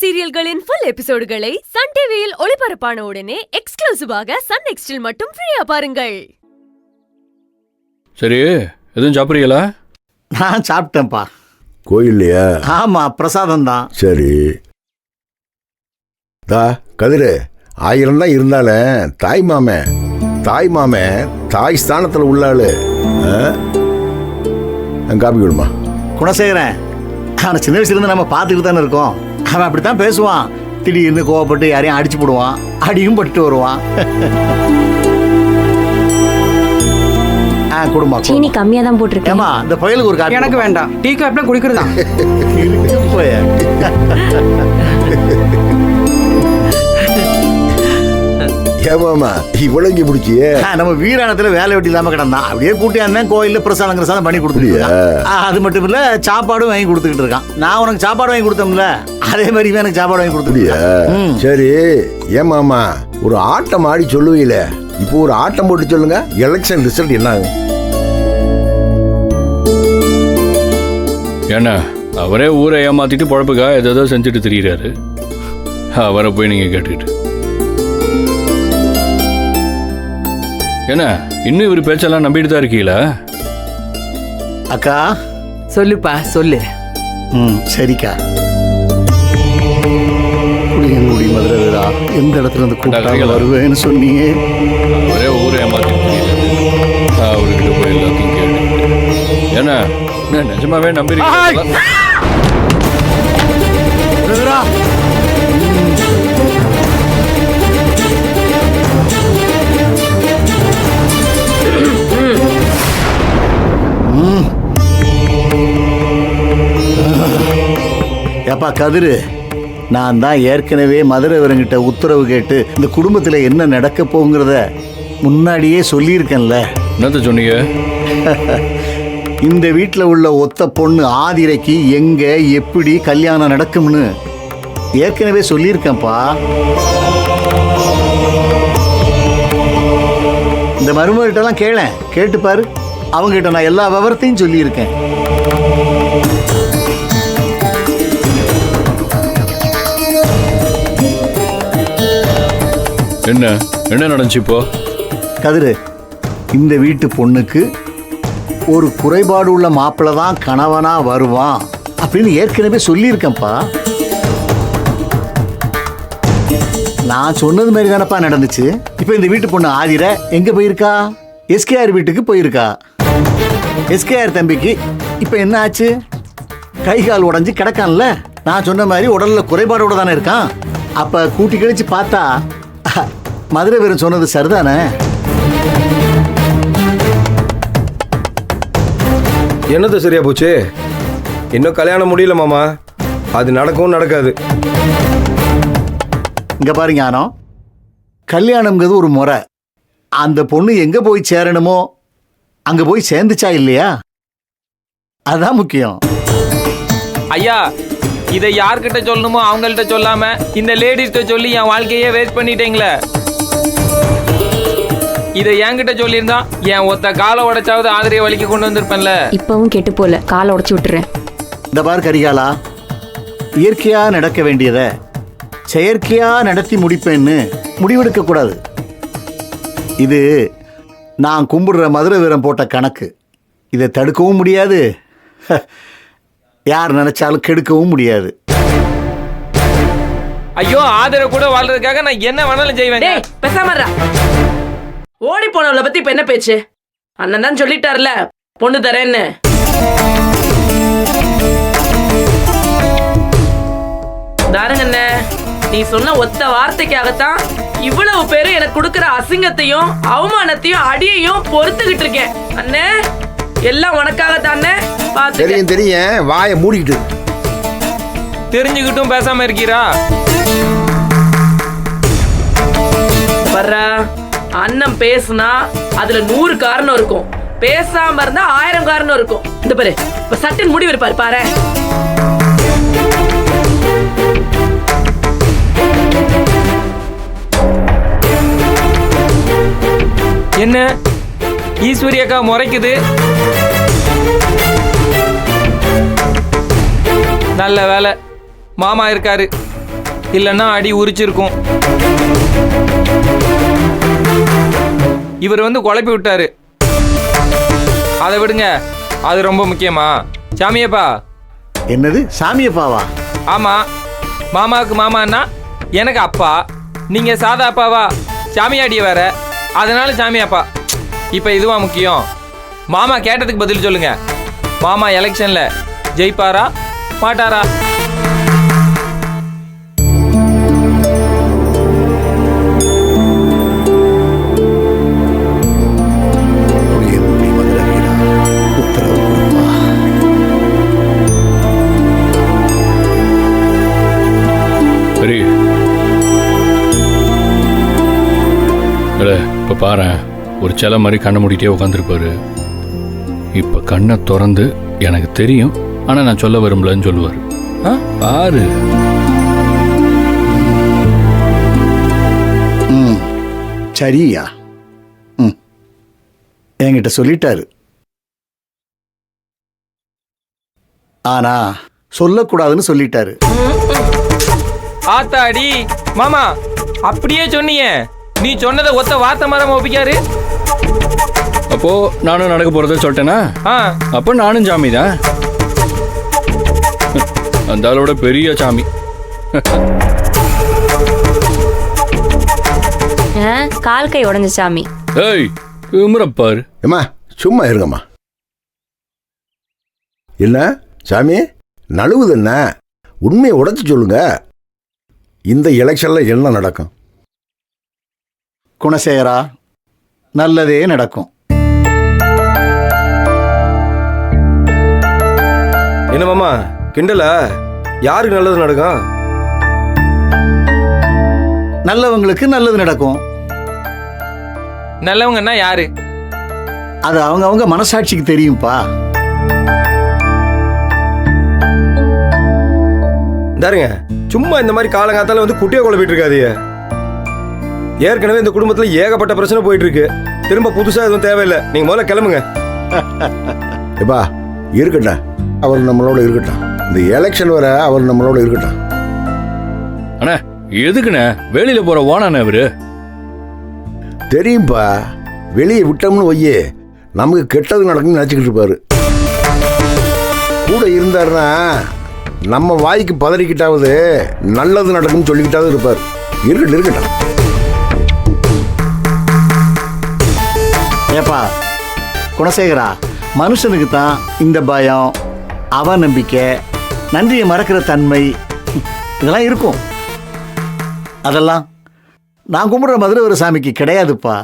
சீரியல்களின் full எபிசோடுகளை Sun டிவியில் ஒளிபரப்பான உடனே எக்ஸ்க்ளூசிவாக சன் நெக்ஸ்டில் மட்டும் ஃப்ரீயா பாருங்கள். சரி, எதுவும் சாப்பிடுறீங்களா? நான் சாப்பிட்டேன்ப்பா. கோயில்லையா? ஆமா, பிரசாதம் தான். சரி தா கதிரு, 1000 தான் இருந்தாலும் தாய் மாமே தாய் ஸ்தானத்தில் உள்ளாளு. காப்பி கொடுமா. குணசேகரன், ஆனால் சின்ன வயசுலேருந்து நம்ம பார்த்துக்கிட்டு தானே இருக்கோம். அவன் அப்படித்தான் பேசுவான். திடீர்னு கோவப்பட்டு யாரையும் அடிச்சு போடுவான், அடியும் பட்டு வருவான். குடும்பம் சீனி கம்மியா தான் போட்டுருக்கேன். ஏமா, இந்த பயலுக்கு ஒரு காப்பி. எனக்கு வேண்டாம். டீ காப்பிலாம் குடிக்கிறதா? ஏமாமா இவ்வளவு பிடிச்சியே? நம்ம வீராணத்துல வேலை வெட்டி இல்லாம கிடந்தான். அப்படியே கூட்டியாந்தேன், கோயில்ல பிரசாதம் பண்ணி கொடுத்துருக்கியா? அது மட்டும் இல்ல, சாப்பாடும் வாங்கி கொடுத்துக்கிட்டு இருக்கான். நான் உனக்கு சாப்பாடு வாங்கி கொடுத்தோம்ல, அதே மாதிரி எனக்கு சாப்பாடு வாங்கி கொடுத்துருக்கியா? சரி ஏமாமா, ஒரு ஆட்டம் ஆடி சொல்லுவீல, இப்போ ஒரு ஆட்டம் போட்டு சொல்லுங்க. எலெக்ஷன் ரிசல்ட் என்ன ஆகும்? ஏன்னா அவரே ஊரை ஏமாத்திட்டு பொழப்புக்காக ஏதோ செஞ்சுட்டு திரியிறாரு. அவரை போய் நீங்க கேட்டுக்கிட்டு ஏன்னா இன்னும் இவர் பேச்செல்லாம் நம்பிட்டு தான் இருக்கீங்களா? அக்கா சொல்லுப்பா, சொல்லு. சரிக்கா. குடியங்குடி மதுரை வீரா, எந்த இடத்துல இருந்து கூப்பிட்டாங்க வருவேன்னு சொன்னீங்க. அவரே ஊரை ஏமாத்திட்டு திரியிறாரு. அவர்கிட்ட போய் எல்லாத்தையும் கேட்டு ஏன்னா நிஜமாவே நம்பிருக்கீங்களா? ஏப்பா கதிரு, நான் தான் ஏற்கனவே மதுரை வீரங்கிட்ட உத்தரவு கேட்டு இந்த குடும்பத்துல என்ன நடக்க போங்கிறத முன்னாடியே சொல்லியிருக்கேன்ல. என்னத்த சொன்னீங்க? இந்த வீட்டில் உள்ள ஒத்த பொண்ணு ஆதிரைக்கு எங்க எப்படி கல்யாணம் நடக்கும்னு ஏற்கனவே சொல்லியிருக்கேன்ப்பா. இந்த மருமகிட்டலாம் கேட்டுப்பாரு. அவங்ககிட்ட நான் எல்லா விவரத்தையும் சொல்லியிருக்கேன். என்ன நடந்துச்சு இப்போ? கதிரு, இந்த வீட்டு பொண்ணுக்கு ஒரு குறைபாடு உள்ள மாப்பிள்ளை தான் கணவனா வருவான் அப்படின்னு ஏற்கனவே சொல்லியிருக்கேன்ப்பா. நான் சொன்னது மாதிரி தானப்பா நடந்துச்சு. இப்போ இந்த வீட்டு பொண்ணு ஆதிர எங்க போயிருக்கா? எஸ்கேஆர் வீட்டுக்கு போயிருக்கா. எஸ்கேஆர் தம்பிக்கு இப்போ என்ன ஆச்சு? கை கால் உடஞ்சி கிடக்கான்ல. நான் சொன்ன மாதிரி உடல்ல குறைபாடோட தானே இருக்கான். அப்ப கூட்டி கழிச்சு பார்த்தா மதுரை வீரன் சொன்னது சரிதானே? என்னது சரியா போச்சு? இன்னும் கல்யாணம் முடியல மாமா. அது நடக்கவும் நடக்காது. இங்க பாருங்க ஆனோ, கல்யாணம்ங்கிறது ஒரு முறை. அந்த பொண்ணு எங்க போய் சேரணுமோ அங்க போய் சேர்ந்துச்சா இல்லையா, அதான் முக்கியம். ஐயா, இதை யார்கிட்ட சொல்லணுமோ அவங்கள்ட்ட சொல்லாம இந்த லேடிஸ்கிட்ட சொல்லி என் வாழ்க்கையே வேஸ்ட் பண்ணிட்டீங்களே. இதை என்கிட்ட சொல்லியிருந்தா என் ஒத்த காலை உடைச்சாவது ஆதிரையை வலிக்கு கொண்டு வந்திருப்பேன்ல. இப்பவும் கெட்டு போல, காலை உடைச்சு விட்டுறேன். இந்த பார் கரிகாலா, இயற்கையா நடக்க வேண்டியத செயற்கையா நடத்தி முடிப்பேன்னு முடிவெடுக்க கூடாது. இது நான் கும்பிடுற மதுரை வீரம் போட்ட கணக்கு. இதை தடுக்கவும் முடியாது, யார் நினைச்சாலும் கெடுக்கவும் முடியாது. ஐயோ, ஆதரவு கூட வாழ்றதுக்காக நான் என்ன வேணாலும் செய்வேன். பேசாமறா. ஓடி போனவளை பத்தி இப்ப என்ன பேச்சு? அண்ணன் தான் சொல்லிட்டார்ல பொண்ணு தரேன்னு. தாருங்க அண்ணே, நீ சொன்ன ஒத்த வார்த்தைக்காகத்தான் இவ்வளவு பேரு எனக்கு கொடுக்கற அசிங்கத்தையும் அவமானத்தையும் அடியையும் பொறுத்துக்கிட்டு இருக்கேன். அண்ணே, எல்லாம் உனக்காகத்தானே. தெரியும், வாயை மூடிக்கிட்டு தெரிஞ்சுக்கிட்டும் பேசாம இருக்கீரா? வர்றா, அண்ணன் பேசுனா அதுல 100 காரணம் இருக்கும், பேசாம இருந்தா 1000 காரணம் இருக்கும். இந்த பாரு, இப்ப சட்டின் முடிவு இருப்பாரு பாரு. என்ன ஈஸ்வரி அக்கா முறைக்குது? நல்ல வேலை, மாமா இருக்காரு, இல்லைன்னா அடி உரிச்சிருக்கும். இவர் வந்து குழப்பி விட்டாரு. அதை விடுங்க, அது ரொம்ப முக்கியமா? சாமியப்பா. என்னது சாமியப்பாவா? ஆமா, மாமாவுக்கு மாமான்னா எனக்கு அப்பா, நீங்க சாதா அப்பாவா? சாமியாடிய வேற, அதனால சாமியாப்பா. இப்ப இதுவா முக்கியம்? மாமா கேட்டதுக்கு பதில் சொல்லுங்க. மாமா எலெக்ஷன்ல ஜெயிப்பாரா மாட்டாரா? புளியங்குடி மதுரை வீரா, உத்தரவு கொடுப்பா. சரி இப்போ பாரு, ஒரு சில மாதிரி கண்ணை மூடிட்டே உட்காந்துருப்பாரு. இப்போ கண்ணை திறந்து எனக்கு தெரியும், ஆனால் நான் சொல்ல விரும்பலன்னு சொல்லுவார். பாரு. ம் சரியா? ம் என்கிட்ட சொல்லிட்டாரு. ஆனா சொல்லக்கூடாதுன்னு சொல்லிட்டாரு. ஆத்தாடி மாமா, அப்படியே சொன்னீங்க. நீ சொன்னதை ஒத்த வார்த்தை மரம் ஒப்பிக்காரு. அப்போ நானும் நடக்க போறத சொல்லிட்டேனா? அப்போ நானும் சாமி தான். அந்த ஆளோட பெரிய சாமி. கால் கை உடஞ்ச சாமி. ஏய் குமரப்பாரு. ஏம்மா சும்மா இருங்கம்மா. என்ன சாமி நழுவுது? என்ன உண்மையை உடைச்சு சொல்லுங்க. இந்த எலெக்ஷன்ல என்ன நடக்கும்? குணசேகரா, நல்லதே நடக்கும். என்ன மாமா கிண்டலா? யாருக்கு நல்லது நடக்கும்? நல்லவங்களுக்கு நல்லது நடக்கும். நல்லவங்கன்னா யாரு? அது அவங்க மனசாட்சிக்கு தெரியும்பா. தாருங்க, சும்மா இந்த மாதிரி காலங்காத்தால வந்து குட்டியை குழப்பிட்டு இருக்காதீங்க. ஏற்கனவே இந்த குடும்பத்துல ஏகப்பட்ட பிரச்சனை போயிட்டு இருக்கு. திரும்ப புதுசா எதுவும் தேவையில்லை. நீங்க முதல்ல கிளம்புங்க. எப்பா இருக்கட்டும், அவர் நம்மளோட இருக்கட்டும். இந்த எலெக்ஷன் வர அவர் நம்மளோட இருக்கட்டும். அண்ணா எதுக்குண்ணே வெளியில போற ஓனானே அவரு? தெரியும்பா, வெளியே விட்டோம்னு வையே நமக்கு கெட்டது நடக்கும்னு நினச்சிக்கிட்டு இருப்பாரு. கூட இருந்தாருன்னா நம்ம வாய்க்கு பதறிக்கிட்டாவது நல்லது நடக்கும்னு சொல்லிக்கிட்டாவது இருப்பார். இருக்கட்டும் இருக்கட்டும். ஏப்பா குணசேகரா, மனுஷனுக்கு தான் இந்த பயம், அவநம்பிக்கை, நன்றியை மறக்கிற தன்மை இதெல்லாம் இருக்கும். அதெல்லாம் நான் கும்பிடுற மதுரை ஒரு சாமிக்கு கிடையாதுப்பா.